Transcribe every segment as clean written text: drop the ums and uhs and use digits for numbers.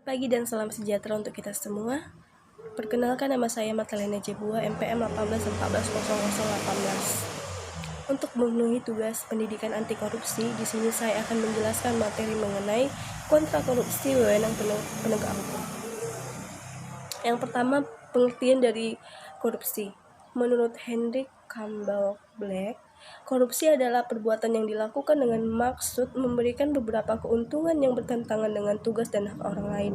Pagi dan salam sejahtera untuk kita semua. Perkenalkan, nama saya Matalena Jebua, MPM 18140018. Untuk memenuhi tugas pendidikan anti korupsi, di sini saya akan menjelaskan materi mengenai kontra korupsi wewenang penegak hukum. Yang pertama, pengertian dari korupsi. Menurut Henry Campbell Black, korupsi adalah perbuatan yang dilakukan dengan maksud memberikan beberapa keuntungan yang bertentangan dengan tugas dan hak orang lain.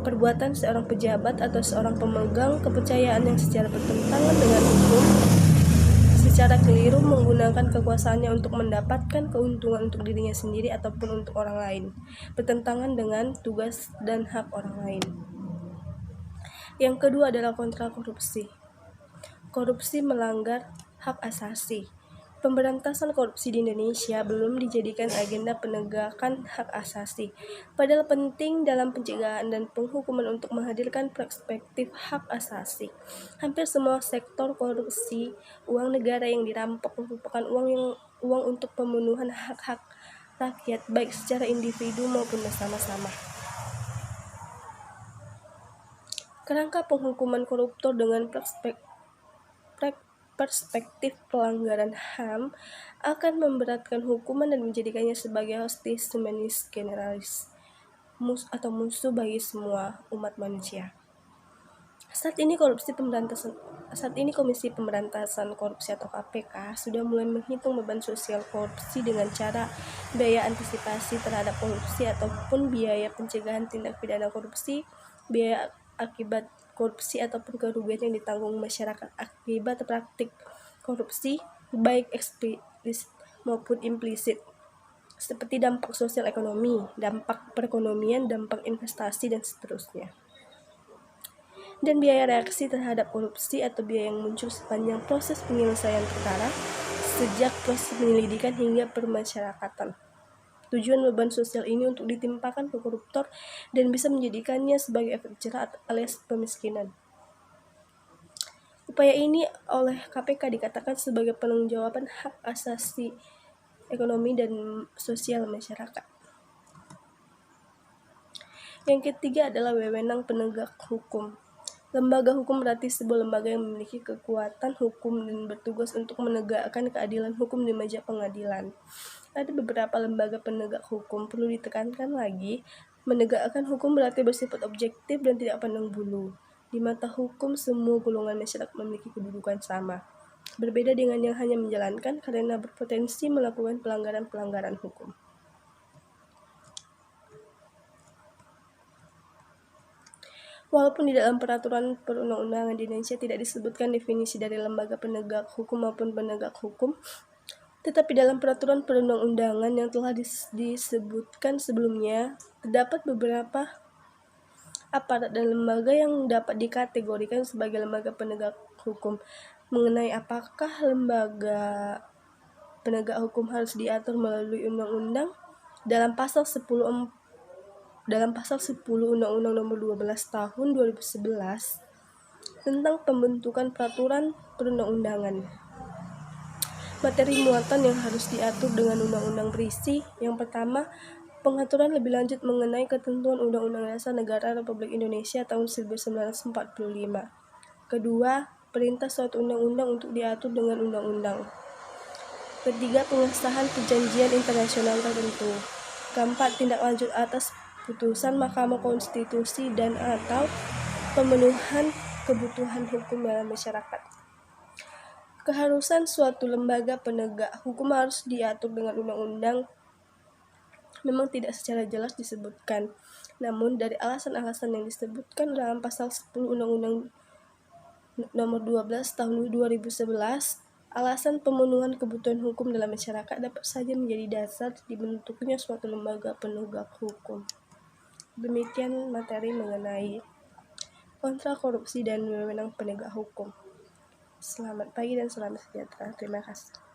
Perbuatan seorang pejabat atau seorang pemegang kepercayaan yang secara bertentangan dengan hukum secara keliru menggunakan kekuasaannya untuk mendapatkan keuntungan untuk dirinya sendiri ataupun untuk orang lain, bertentangan dengan tugas dan hak orang lain. Yang kedua adalah kontra korupsi. Korupsi melanggar hak asasi. Pemberantasan korupsi di Indonesia belum dijadikan agenda penegakan hak asasi. Padahal penting dalam pencegahan dan penghukuman untuk menghadirkan perspektif hak asasi. Hampir semua sektor korupsi, uang negara yang dirampok merupakan uang untuk pemenuhan hak-hak rakyat, baik secara individu maupun bersama-sama. Kerangka penghukuman koruptor dengan perspektif pelanggaran HAM akan memberatkan hukuman dan menjadikannya sebagai hostis humanis generalis atau musuh bagi semua umat manusia. Saat ini Komisi Pemberantasan Korupsi atau KPK sudah mulai menghitung beban sosial korupsi dengan cara biaya antisipasi terhadap korupsi ataupun biaya pencegahan tindak pidana korupsi, biaya akibat korupsi ataupun kerugian yang ditanggung masyarakat akibat praktik korupsi, baik eksplisit maupun implisit, seperti dampak sosial ekonomi, dampak perekonomian, dampak investasi, dan seterusnya. Dan biaya reaksi terhadap korupsi atau biaya yang muncul sepanjang proses penyelesaian perkara, sejak proses penyelidikan hingga permasyarakatan. Tujuan beban sosial ini untuk ditimpakan ke koruptor dan bisa menjadikannya sebagai efek jerah alias pemiskinan. Upaya ini oleh KPK dikatakan sebagai penanggung-jawaban hak asasi ekonomi dan sosial masyarakat. Yang ketiga adalah wewenang penegak hukum. Lembaga hukum berarti sebuah lembaga yang memiliki kekuatan hukum dan bertugas untuk menegakkan keadilan hukum di meja pengadilan. Ada beberapa lembaga penegak hukum, perlu ditekankan lagi, menegakkan hukum berarti bersifat objektif dan tidak pandang bulu. Di mata hukum, semua golongan masyarakat memiliki kedudukan sama, berbeda dengan yang hanya menjalankan karena berpotensi melakukan pelanggaran-pelanggaran hukum. Walaupun di dalam peraturan perundang-undangan di Indonesia tidak disebutkan definisi dari lembaga penegak hukum maupun penegak hukum, tetapi dalam peraturan perundang-undangan yang telah disebutkan sebelumnya, terdapat beberapa aparat dan lembaga yang dapat dikategorikan sebagai lembaga penegak hukum. Mengenai apakah lembaga penegak hukum harus diatur melalui undang-undang, dalam pasal 10 Undang-Undang Nomor 12 Tahun 2011 tentang pembentukan peraturan perundang-undangan. Materi muatan yang harus diatur dengan undang-undang berisi: yang pertama, pengaturan lebih lanjut mengenai ketentuan Undang-Undang Dasar Negara Republik Indonesia tahun 1945. Kedua, perintah suatu undang-undang untuk diatur dengan undang-undang. Ketiga, pengesahan perjanjian internasional tertentu. Keempat, tindak lanjut atas putusan Mahkamah Konstitusi dan atau pemenuhan kebutuhan hukum dalam masyarakat. Keharusan suatu lembaga penegak hukum harus diatur dengan undang-undang memang tidak secara jelas disebutkan. Namun dari alasan-alasan yang disebutkan dalam pasal 10 Undang-Undang Nomor 12 Tahun 2011, alasan pemenuhan kebutuhan hukum dalam masyarakat dapat saja menjadi dasar dibentuknya suatu lembaga penegak hukum. Demikian materi mengenai kontra korupsi dan wewenang penegak hukum. Selamat pagi dan salam sejahtera. Terima kasih.